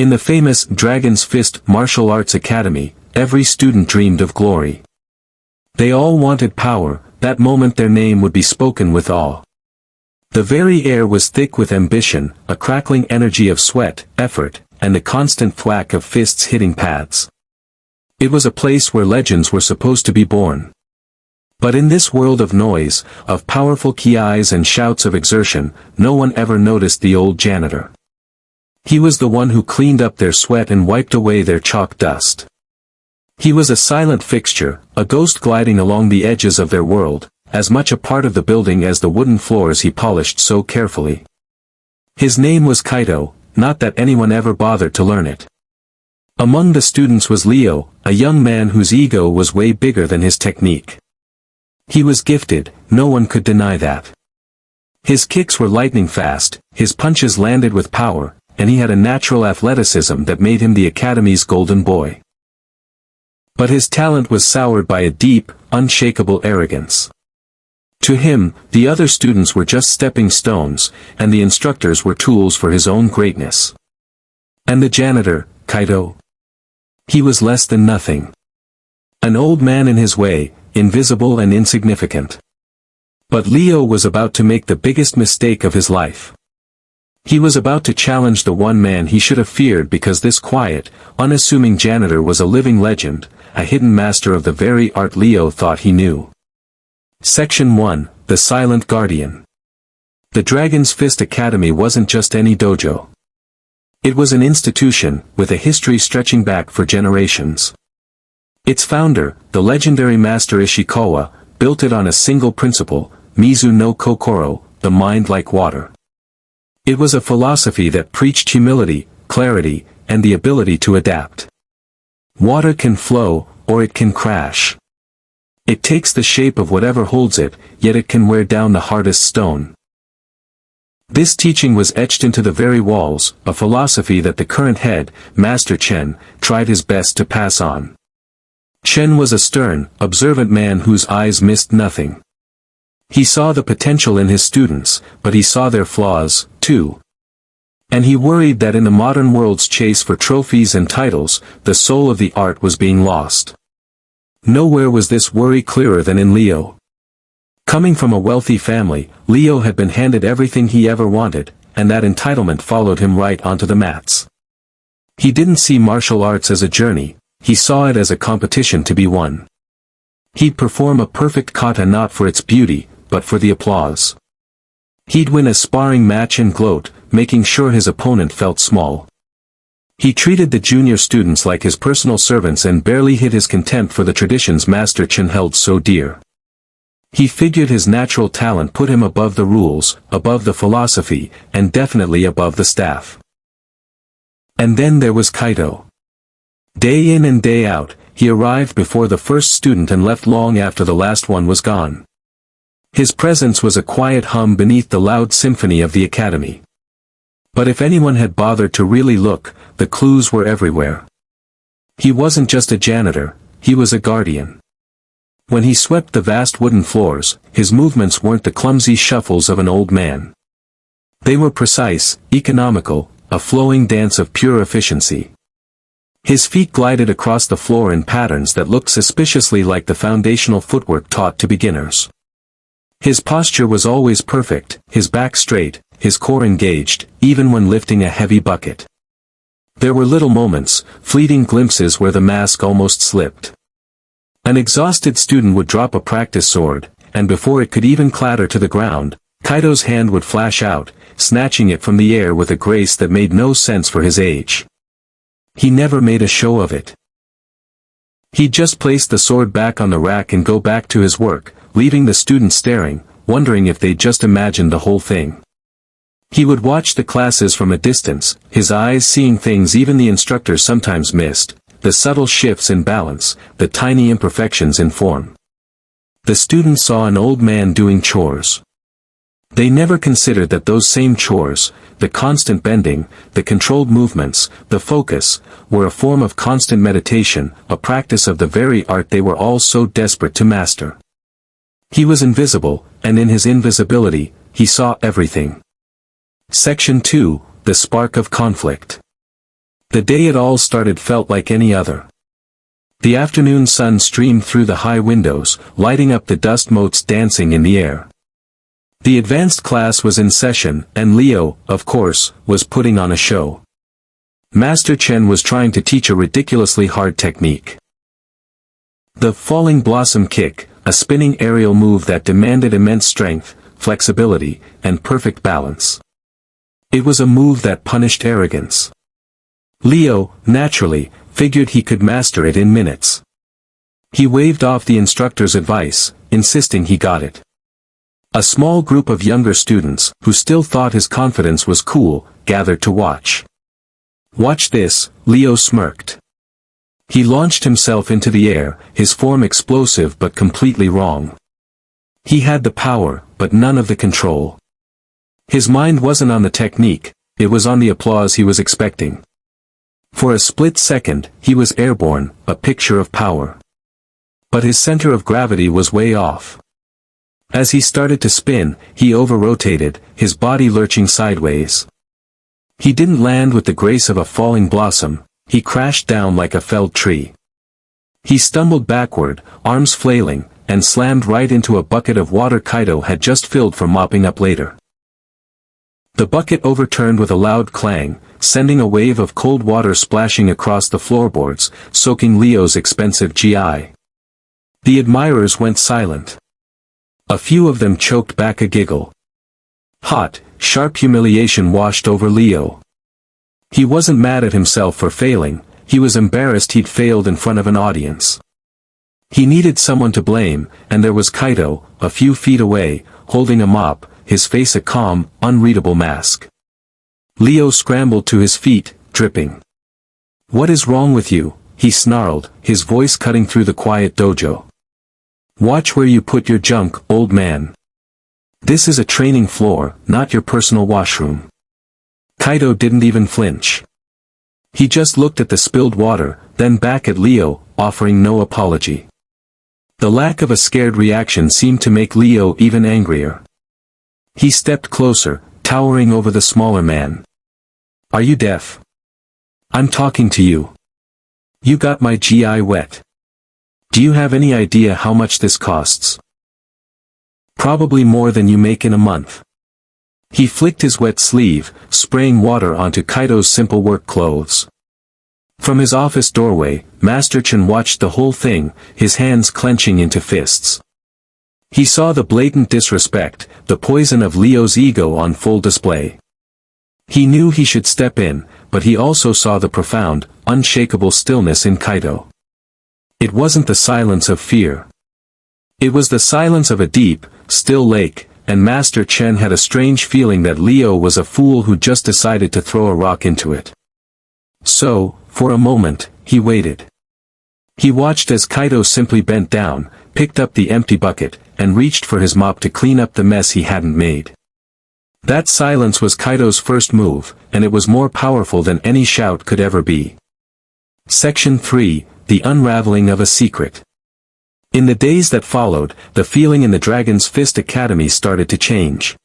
In the famous Dragon's Fist Martial Arts Academy, every student dreamed of glory. They all wanted power. That moment their name would be spoken with awe. The very air was thick with ambition, a crackling energy of sweat, effort, and the constant thwack of fists hitting pads. It was a place where legends were supposed to be born. But in this world of noise, of powerful kiais and shouts of exertion, no one ever noticed the old janitor. He was the one who cleaned up their sweat and wiped away their chalk dust. He was a silent fixture, a ghost gliding along the edges of their world, as much a part of the building as the wooden floors he polished so carefully. His name was Kaito, not that anyone ever bothered to learn it. Among the students was Leo, a young man whose ego was way bigger than his technique. He was gifted, no one could deny that. His kicks were lightning fast, his punches landed with power, and he had a natural athleticism that made him the Academy's golden boy. But his talent was soured by a deep, unshakable arrogance. To him, the other students were just stepping stones, and the instructors were tools for his own greatness. And the janitor, Kaito? He was less than nothing. An old man in his way, invisible and insignificant. But Leo was about to make the biggest mistake of his life. He was about to challenge the one man he should have feared because this quiet, unassuming janitor was a living legend, a hidden master of the very art Leo thought he knew. Section 1, The Silent Guardian. The Dragon's Fist Academy wasn't just any dojo. It was an institution, with a history stretching back for generations. Its founder, the legendary master Ishikawa, built it on a single principle, Mizu no Kokoro, the mind like water. It was a philosophy that preached humility, clarity, and the ability to adapt. Water can flow, or it can crash. It takes the shape of whatever holds it, yet it can wear down the hardest stone. This teaching was etched into the very walls, a philosophy that the current head, Master Chen, tried his best to pass on. Chen was a stern, observant man whose eyes missed nothing. He saw the potential in his students, but he saw their flaws, too. And he worried that in the modern world's chase for trophies and titles, the soul of the art was being lost. Nowhere was this worry clearer than in Leo. Coming from a wealthy family, Leo had been handed everything he ever wanted, and that entitlement followed him right onto the mats. He didn't see martial arts as a journey, he saw it as a competition to be won. He'd perform a perfect kata not for its beauty, but for the applause. He'd win a sparring match and gloat, making sure his opponent felt small. He treated the junior students like his personal servants and barely hid his contempt for the traditions Master Chen held so dear. He figured his natural talent put him above the rules, above the philosophy, and definitely above the staff. And then there was Kaito. Day in and day out, he arrived before the first student and left long after the last one was gone. His presence was a quiet hum beneath the loud symphony of the academy. But if anyone had bothered to really look, the clues were everywhere. He wasn't just a janitor, he was a guardian. When he swept the vast wooden floors, his movements weren't the clumsy shuffles of an old man. They were precise, economical, a flowing dance of pure efficiency. His feet glided across the floor in patterns that looked suspiciously like the foundational footwork taught to beginners. His posture was always perfect, his back straight, his core engaged, even when lifting a heavy bucket. There were little moments, fleeting glimpses where the mask almost slipped. An exhausted student would drop a practice sword, and before it could even clatter to the ground, Kaito's hand would flash out, snatching it from the air with a grace that made no sense for his age. He never made a show of it. He'd just place the sword back on the rack and go back to his work, leaving the students staring, wondering if they'd just imagined the whole thing. He would watch the classes from a distance, his eyes seeing things even the instructors sometimes missed, the subtle shifts in balance, the tiny imperfections in form. The students saw an old man doing chores. They never considered that those same chores, the constant bending, the controlled movements, the focus, were a form of constant meditation, a practice of the very art they were all so desperate to master. He was invisible, and in his invisibility, he saw everything. Section 2, The Spark of Conflict. The day it all started felt like any other. The afternoon sun streamed through the high windows, lighting up the dust motes dancing in the air. The advanced class was in session, and Leo, of course, was putting on a show. Master Chen was trying to teach a ridiculously hard technique. The falling blossom kick, a spinning aerial move that demanded immense strength, flexibility, and perfect balance. It was a move that punished arrogance. Leo, naturally, figured he could master it in minutes. He waved off the instructor's advice, insisting he got it. A small group of younger students, who still thought his confidence was cool, gathered to watch. "Watch this," Leo smirked. He launched himself into the air, his form explosive but completely wrong. He had the power, but none of the control. His mind wasn't on the technique, it was on the applause he was expecting. For a split second, he was airborne, a picture of power. But his center of gravity was way off. As he started to spin, he over-rotated, his body lurching sideways. He didn't land with the grace of a falling blossom, he crashed down like a felled tree. He stumbled backward, arms flailing, and slammed right into a bucket of water Kaido had just filled for mopping up later. The bucket overturned with a loud clang, sending a wave of cold water splashing across the floorboards, soaking Leo's expensive GI. The admirers went silent. A few of them choked back a giggle. Hot, sharp humiliation washed over Leo. He wasn't mad at himself for failing, he was embarrassed he'd failed in front of an audience. He needed someone to blame, and there was Kaido, a few feet away, holding a mop, his face a calm, unreadable mask. Leo scrambled to his feet, dripping. "What is wrong with you?" he snarled, his voice cutting through the quiet dojo. "Watch where you put your junk, old man. This is a training floor, not your personal washroom." Kaido didn't even flinch. He just looked at the spilled water, then back at Leo, offering no apology. The lack of a scared reaction seemed to make Leo even angrier. He stepped closer, towering over the smaller man. "Are you deaf? I'm talking to you. You got my GI wet. Do you have any idea how much this costs?" "Probably more than you make in a month." He flicked his wet sleeve, spraying water onto Kaido's simple work clothes. From his office doorway, Master Chen watched the whole thing, his hands clenching into fists. He saw the blatant disrespect, the poison of Leo's ego on full display. He knew he should step in, but he also saw the profound, unshakable stillness in Kaido. It wasn't the silence of fear. It was the silence of a deep, still lake, and Master Chen had a strange feeling that Leo was a fool who just decided to throw a rock into it. So, for a moment, he waited. He watched as Kaido simply bent down, picked up the empty bucket, and reached for his mop to clean up the mess he hadn't made. That silence was Kaido's first move, and it was more powerful than any shout could ever be. Section 3, The Unraveling of a Secret. In the days that followed, the feeling in the Dragon's Fist Academy started to change.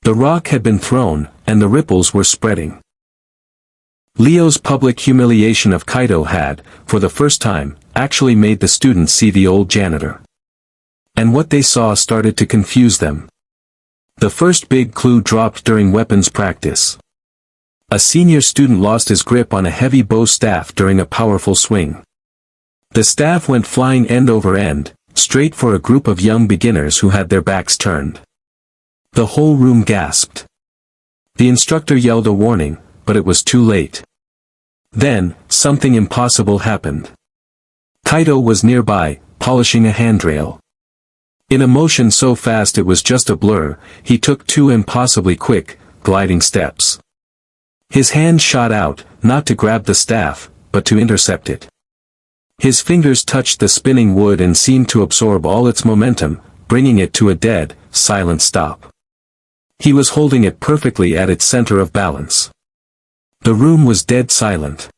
The rock had been thrown, and the ripples were spreading. Leo's public humiliation of Kaido had, for the first time, actually made the students see the old janitor. And what they saw started to confuse them. The first big clue dropped during weapons practice. A senior student lost his grip on a heavy bow staff during a powerful swing. The staff went flying end over end, straight for a group of young beginners who had their backs turned. The whole room gasped. The instructor yelled a warning, but it was too late. Then, something impossible happened. Kaido was nearby, polishing a handrail. In a motion so fast it was just a blur, he took 2 impossibly quick, gliding steps. His hand shot out, not to grab the staff, but to intercept it. His fingers touched the spinning wood and seemed to absorb all its momentum, bringing it to a dead, silent stop. He was holding it perfectly at its center of balance. The room was dead silent.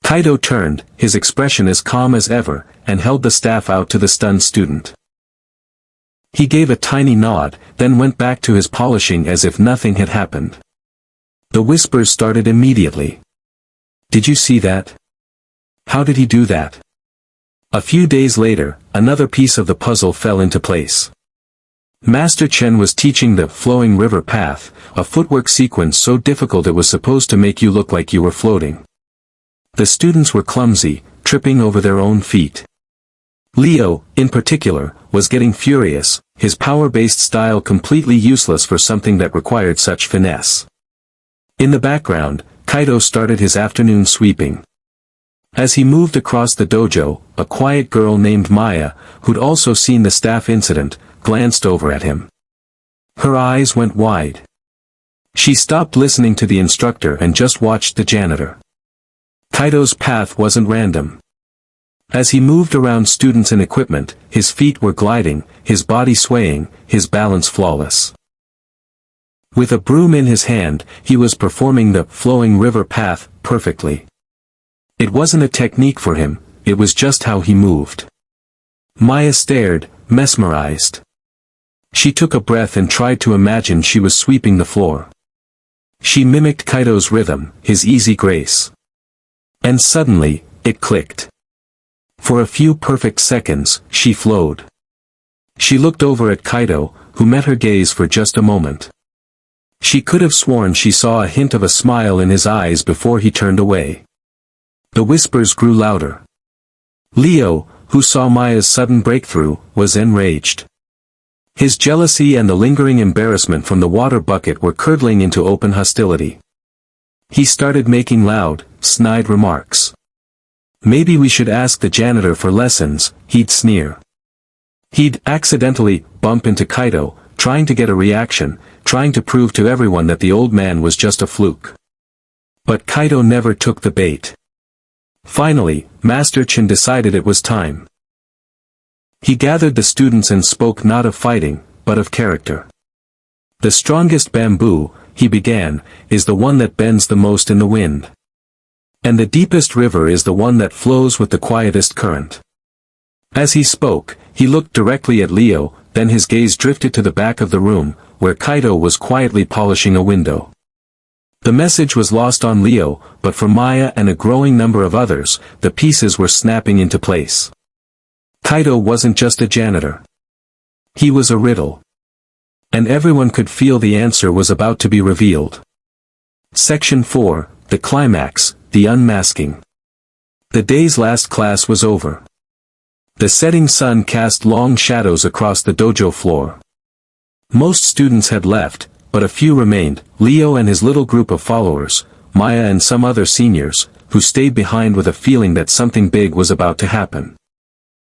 Kaido turned, his expression as calm as ever, and held the staff out to the stunned student. He gave a tiny nod, then went back to his polishing as if nothing had happened. The whispers started immediately. Did you see that? How did he do that? A few days later, another piece of the puzzle fell into place. Master Chen was teaching the flowing river path, a footwork sequence so difficult it was supposed to make you look like you were floating. The students were clumsy, tripping over their own feet. Leo, in particular, was getting furious, his power-based style completely useless for something that required such finesse. In the background, Kaido started his afternoon sweeping. As he moved across the dojo, a quiet girl named Maya, who'd also seen the staff incident, glanced over at him. Her eyes went wide. She stopped listening to the instructor and just watched the janitor. Kaido's path wasn't random. As he moved around students and equipment, his feet were gliding, his body swaying, his balance flawless. With a broom in his hand, he was performing the flowing river path perfectly. It wasn't a technique for him, it was just how he moved. Maya stared, mesmerized. She took a breath and tried to imagine she was sweeping the floor. She mimicked Kaido's rhythm, his easy grace. And suddenly, it clicked. For a few perfect seconds, she flowed. She looked over at Kaido, who met her gaze for just a moment. She could have sworn she saw a hint of a smile in his eyes before he turned away. The whispers grew louder. Leo, who saw Maya's sudden breakthrough, was enraged. His jealousy and the lingering embarrassment from the water bucket were curdling into open hostility. He started making loud, snide remarks. Maybe we should ask the janitor for lessons, he'd sneer. He'd accidentally bump into Kaido, trying to get a reaction, trying to prove to everyone that the old man was just a fluke. But Kaido never took the bait. Finally, Master Chen decided it was time. He gathered the students and spoke not of fighting, but of character. The strongest bamboo, he began, is the one that bends the most in the wind. And the deepest river is the one that flows with the quietest current. As he spoke, he looked directly at Leo, then his gaze drifted to the back of the room, where Kaido was quietly polishing a window. The message was lost on Leo, but for Maya and a growing number of others, the pieces were snapping into place. Kaido wasn't just a janitor. He was a riddle. And everyone could feel the answer was about to be revealed. Section 4, the climax, the unmasking. The day's last class was over. The setting sun cast long shadows across the dojo floor. Most students had left, but a few remained, Leo and his little group of followers, Maya and some other seniors, who stayed behind with a feeling that something big was about to happen.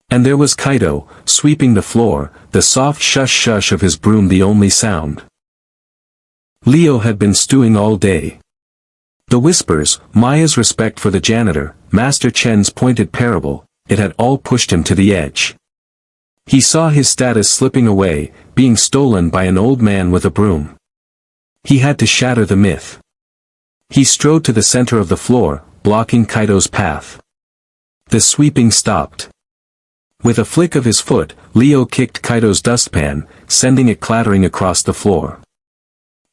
And there was Kaido, sweeping the floor, the soft shush-shush of his broom the only sound. Leo had been stewing all day. The whispers, Maya's respect for the janitor, Master Chen's pointed parable, it had all pushed him to the edge. He saw his status slipping away, being stolen by an old man with a broom. He had to shatter the myth. He strode to the center of the floor, blocking Kaido's path. The sweeping stopped. With a flick of his foot, Leo kicked Kaido's dustpan, sending it clattering across the floor.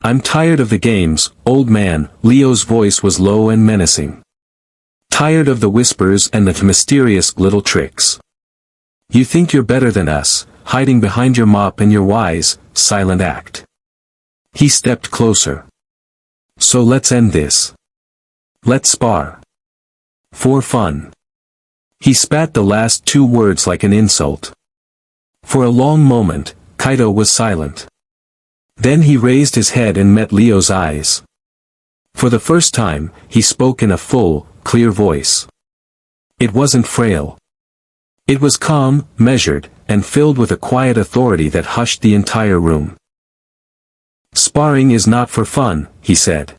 "I'm tired of the games, old man," Leo's voice was low and menacing. "Tired of the whispers and the mysterious little tricks. You think you're better than us, hiding behind your mop and your wise, silent act." He stepped closer. "So let's end this. Let's spar. For fun." He spat the last two words like an insult. For a long moment, Kaido was silent. Then he raised his head and met Leo's eyes. For the first time, he spoke in a full, clear voice. It wasn't frail. It was calm, measured, and filled with a quiet authority that hushed the entire room. "Sparring is not for fun," he said.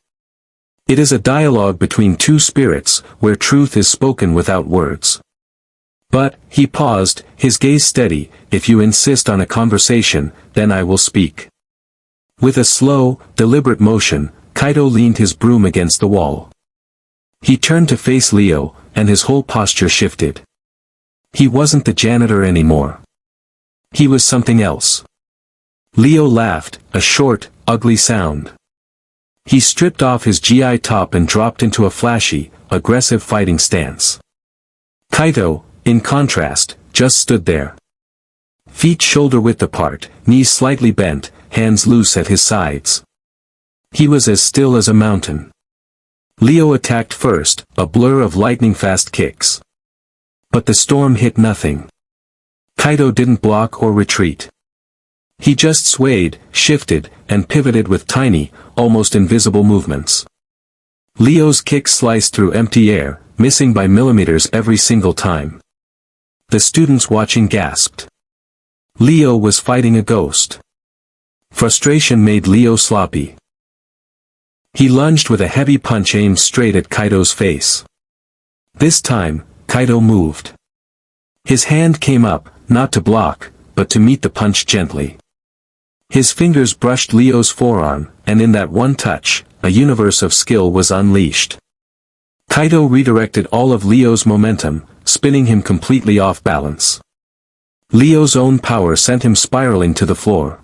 "It is a dialogue between two spirits, where truth is spoken without words. But," he paused, his gaze steady, "if you insist on a conversation, then I will speak." With a slow, deliberate motion, Kaido leaned his broom against the wall. He turned to face Leo, and his whole posture shifted. He wasn't the janitor anymore. He was something else. Leo laughed, a short, ugly sound. He stripped off his GI top and dropped into a flashy, aggressive fighting stance. Kaito, in contrast, just stood there. Feet shoulder-width apart, knees slightly bent, hands loose at his sides. He was as still as a mountain. Leo attacked first, a blur of lightning-fast kicks. But the storm hit nothing. Kaito didn't block or retreat. He just swayed, shifted, and pivoted with tiny, almost invisible movements. Leo's kicks sliced through empty air, missing by millimeters every single time. The students watching gasped. Leo was fighting a ghost. Frustration made Leo sloppy. He lunged with a heavy punch aimed straight at Kaito's face. This time, Kaito moved. His hand came up, not to block, but to meet the punch gently. His fingers brushed Leo's forearm, and in that one touch, a universe of skill was unleashed. Kaito redirected all of Leo's momentum, spinning him completely off balance. Leo's own power sent him spiraling to the floor.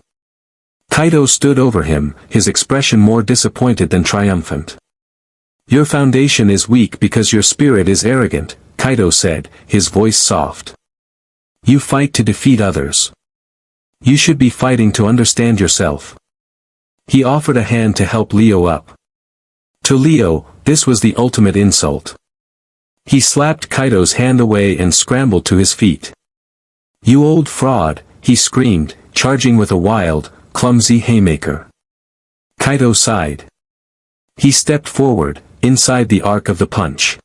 Kaito stood over him, his expression more disappointed than triumphant. "Your foundation is weak because your spirit is arrogant," Kaito said, his voice soft. "You fight to defeat others. You should be fighting to understand yourself." He offered a hand to help Leo up. To Leo, this was the ultimate insult. He slapped Kaito's hand away and scrambled to his feet. "You old fraud," he screamed, charging with a wild, clumsy haymaker. Kaito sighed. He stepped forward, inside the arc of the punch.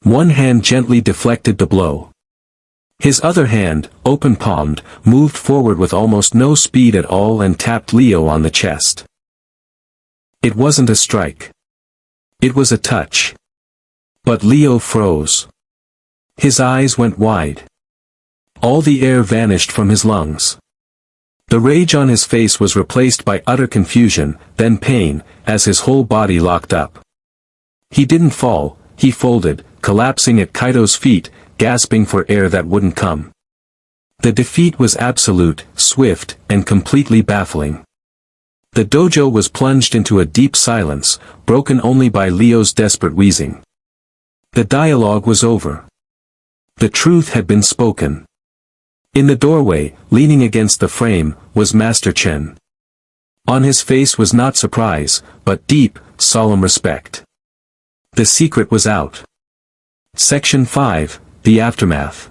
One hand gently deflected the blow. His other hand, open-palmed, moved forward with almost no speed at all and tapped Leo on the chest. It wasn't a strike. It was a touch. But Leo froze. His eyes went wide. All the air vanished from his lungs. The rage on his face was replaced by utter confusion, then pain, as his whole body locked up. He didn't fall, he folded, collapsing at Kaito's feet, gasping for air that wouldn't come. The defeat was absolute, swift, and completely baffling. The dojo was plunged into a deep silence, broken only by Leo's desperate wheezing. The dialogue was over. The truth had been spoken. In the doorway, leaning against the frame, was Master Chen. On his face was not surprise, but deep, solemn respect. The secret was out. Section 5, The Aftermath.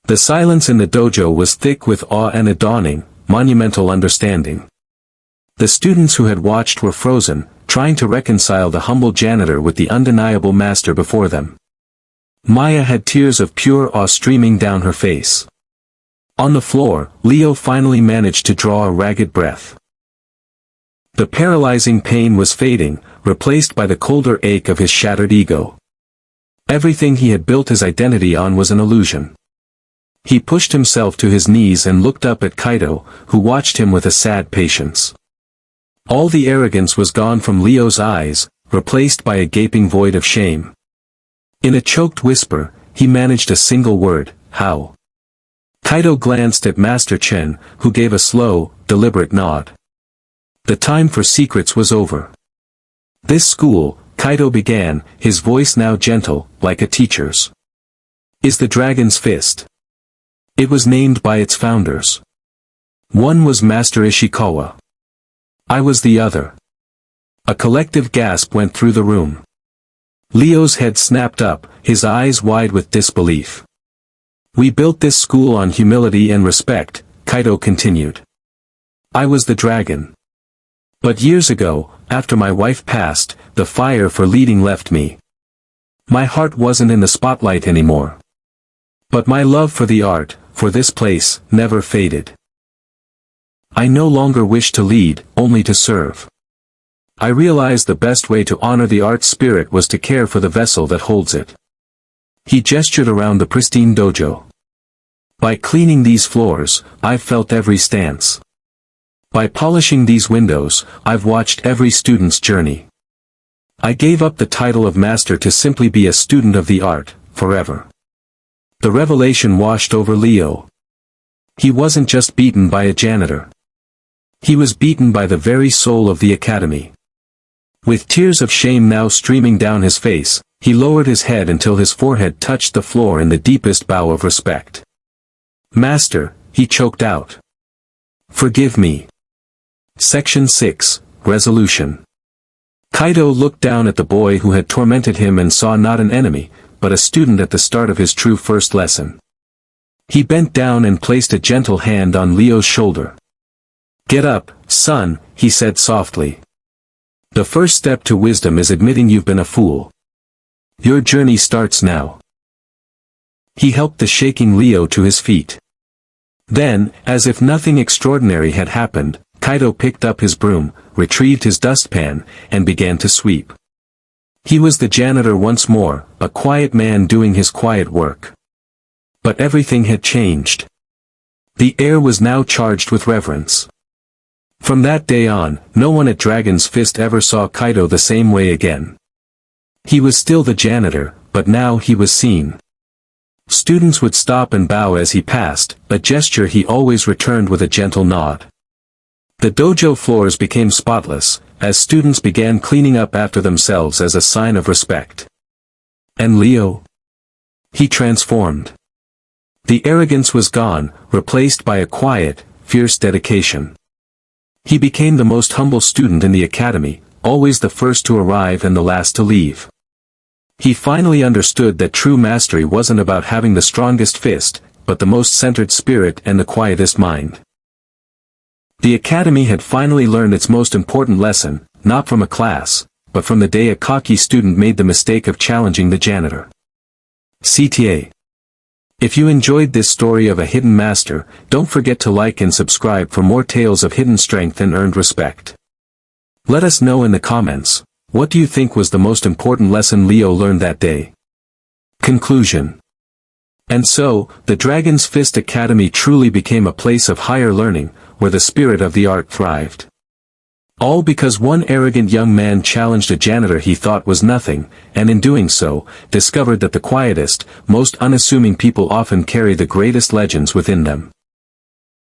The silence in the dojo was thick with awe and a dawning, monumental understanding. The students who had watched were frozen, trying to reconcile the humble janitor with the undeniable master before them. Maya had tears of pure awe streaming down her face. On the floor, Leo finally managed to draw a ragged breath. The paralyzing pain was fading, replaced by the colder ache of his shattered ego. Everything he had built his identity on was an illusion. He pushed himself to his knees and looked up at Kaito, who watched him with a sad patience. All the arrogance was gone from Leo's eyes, replaced by a gaping void of shame. In a choked whisper, he managed a single word, "How?" Kaito glanced at Master Chen, who gave a slow, deliberate nod. The time for secrets was over. "This school," Kaito began, his voice now gentle, like a teacher's, "is the Dragon's Fist." It was named by its founders. One was Master Ishikawa. I was the other. A collective gasp went through the room. Leo's head snapped up, his eyes wide with disbelief. "We built this school on humility and respect," Kaito continued. "I was the dragon. But years ago, after my wife passed, the fire for leading left me. My heart wasn't in the spotlight anymore. But my love for the art, for this place, never faded. I no longer wished to lead, only to serve. I realized the best way to honor the art spirit was to care for the vessel that holds it." He gestured around the pristine dojo. "By cleaning these floors, I've felt every stance. By polishing these windows, I've watched every student's journey. I gave up the title of master to simply be a student of the art, forever." The revelation washed over Leo. He wasn't just beaten by a janitor. He was beaten by the very soul of the academy. With tears of shame now streaming down his face, He lowered his head until his forehead touched the floor in the deepest bow of respect. "Master," he choked out. "Forgive me." Section 6, Resolution. Kaido looked down at the boy who had tormented him and saw not an enemy, but a student at the start of his true first lesson. He bent down and placed a gentle hand on Leo's shoulder. "Get up, son," he said softly. "The first step to wisdom is admitting you've been a fool. Your journey starts now." He helped the shaking Leo to his feet. Then, as if nothing extraordinary had happened, Kaido picked up his broom, retrieved his dustpan, and began to sweep. He was the janitor once more, a quiet man doing his quiet work. But everything had changed. The air was now charged with reverence. From that day on, no one at Dragon's Fist ever saw Kaido the same way again. He was still the janitor, but now he was seen. Students would stop and bow as he passed, a gesture he always returned with a gentle nod. The dojo floors became spotless, as students began cleaning up after themselves as a sign of respect. And Leo? He transformed. The arrogance was gone, replaced by a quiet, fierce dedication. He became the most humble student in the academy, always the first to arrive and the last to leave. He finally understood that true mastery wasn't about having the strongest fist, but the most centered spirit and the quietest mind. The academy had finally learned its most important lesson, not from a class, but from the day a cocky student made the mistake of challenging the janitor. CTA. If you enjoyed this story of a hidden master, don't forget to like and subscribe for more tales of hidden strength and earned respect. Let us know in the comments, what do you think was the most important lesson Leo learned that day? Conclusion. And so, the Dragon's Fist Academy truly became a place of higher learning, where the spirit of the art thrived. All because one arrogant young man challenged a janitor he thought was nothing, and in doing so, discovered that the quietest, most unassuming people often carry the greatest legends within them.